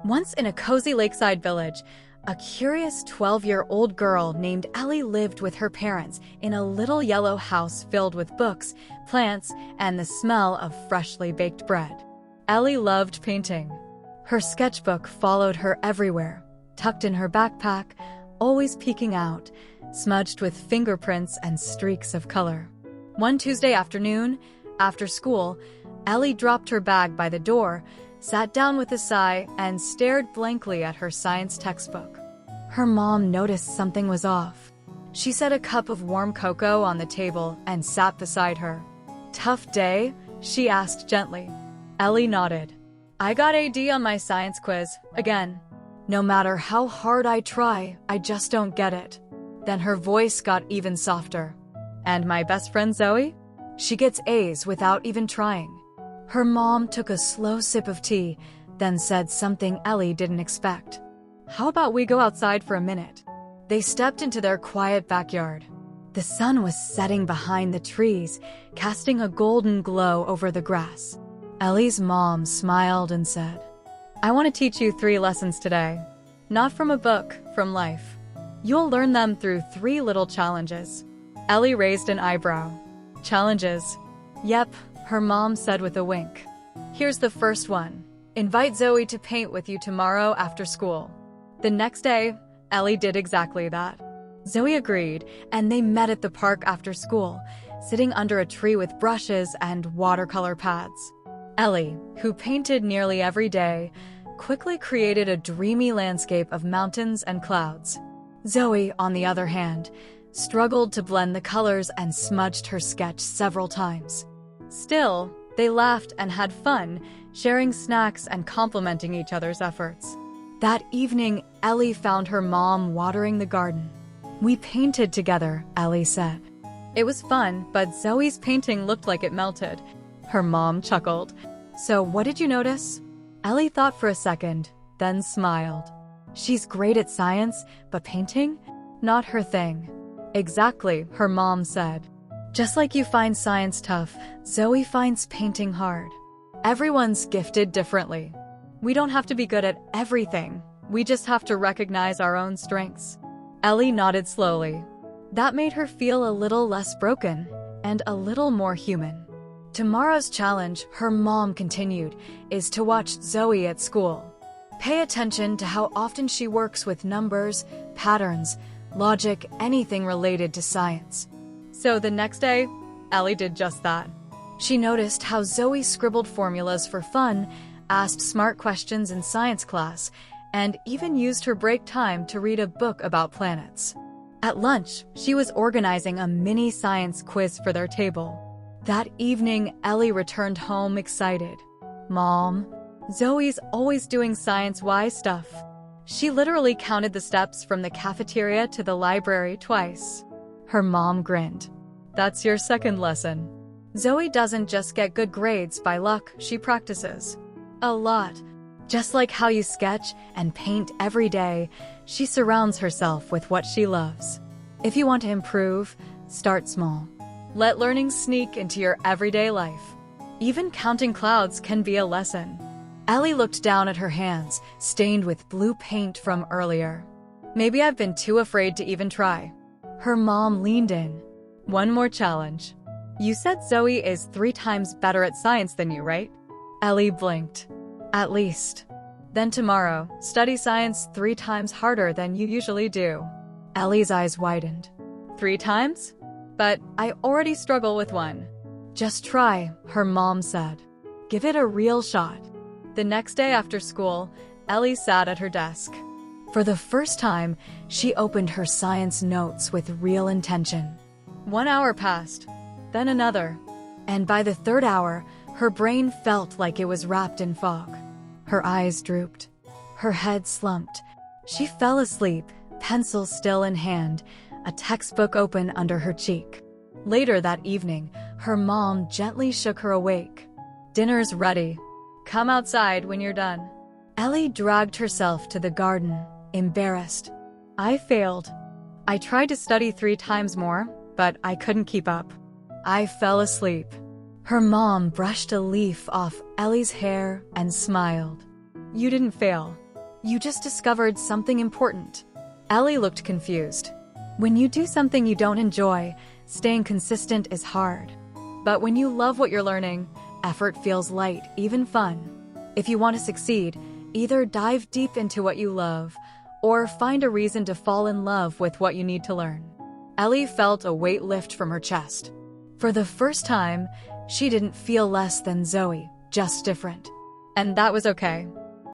Once in a cozy lakeside village, a curious 12-year-old girl named Ellie lived with her parents in a little yellow house filled with books, plants, and the smell of freshly baked bread. Ellie loved painting. Her sketchbook followed her everywhere, tucked in her backpack, always peeking out, smudged with fingerprints and streaks of color. One Tuesday afternoon, after school, Ellie dropped her bag by the door, sat down with a sigh, and stared blankly at her science textbook. Her mom noticed something was off. She set a cup of warm cocoa on the table and sat beside her. "Tough day?" she asked gently. Ellie nodded. "I got AD on my science quiz, again. No matter how hard I try, I just don't get it." Then her voice got even softer. "And my best friend Zoe? She gets A's without even trying." Her mom took a slow sip of tea, then said something Ellie didn't expect. "How about we go outside for a minute?" They stepped into their quiet backyard. The sun was setting behind the trees, casting a golden glow over the grass. Ellie's mom smiled and said, "I want to teach you 3 lessons today. Not from a book, from life. You'll learn them through 3 little challenges." Ellie raised an eyebrow. "Challenges?" "Yep," her mom said with a wink. "Here's the first one. Invite Zoe to paint with you tomorrow after school." The next day, Ellie did exactly that. Zoe agreed, and they met at the park after school, sitting under a tree with brushes and watercolor pads. Ellie, who painted nearly every day, quickly created a dreamy landscape of mountains and clouds. Zoe, on the other hand, struggled to blend the colors and smudged her sketch several times. Still, they laughed and had fun, sharing snacks and complimenting each other's efforts. That evening, Ellie found her mom watering the garden. "We painted together," Ellie said. "It was fun, but Zoe's painting looked like it melted." Her mom chuckled. "So what did you notice?" Ellie thought for a second, then smiled. "She's great at science, but painting? Not her thing." "Exactly," her mom said. "Just like you find science tough, Zoe finds painting hard. Everyone's gifted differently. We don't have to be good at everything. We just have to recognize our own strengths." Ellie nodded slowly. That made her feel a little less broken and a little more human. Tomorrow's challenge, her mom continued, is to watch Zoe at school. Pay attention to how often she works with numbers, patterns, logic, anything related to science. So the next day, Ellie did just that. She noticed how Zoe scribbled formulas for fun, asked smart questions in science class, and even used her break time to read a book about planets. At lunch, she was organizing a mini science quiz for their table. That evening, Ellie returned home excited. "Mom, Zoe's always doing science-wise stuff. She literally counted the steps from the cafeteria to the library twice." Her mom grinned. "That's your second lesson. Zoe doesn't just get good grades by luck, she practices. A lot. Just like how you sketch and paint every day, she surrounds herself with what she loves. If you want to improve, start small. Let learning sneak into your everyday life. Even counting clouds can be a lesson." Ellie looked down at her hands, stained with blue paint from earlier. "Maybe I've been too afraid to even try." Her mom leaned in. "One more challenge. You said Zoe is 3 times better at science than you, right?" Ellie blinked. "At least." "Then tomorrow, study science 3 times harder than you usually do." Ellie's eyes widened. 3 times? But I already struggle with 1. "Just try," her mom said. "Give it a real shot." The next day after school, Ellie sat at her desk. For the first time, she opened her science notes with real intention. 1 hour passed, then another. And by the 3rd hour, her brain felt like it was wrapped in fog. Her eyes drooped. Her head slumped. She fell asleep, pencil still in hand, a textbook open under her cheek. Later that evening, her mom gently shook her awake. "Dinner's ready. Come outside when you're done." Ellie dragged herself to the garden, embarrassed. "I failed. I tried to study 3 times more, but I couldn't keep up. I fell asleep." Her mom brushed a leaf off Ellie's hair and smiled. You didn't fail. You just discovered something important. Ellie looked confused. When you do something you don't enjoy, staying consistent is hard. But when you love what you're learning, effort feels light, even fun. If you want to succeed, either dive deep into what you love, or find a reason to fall in love with what you need to learn. Ellie felt a weight lift from her chest. For the first time, she didn't feel less than Zoe, just different. And that was okay.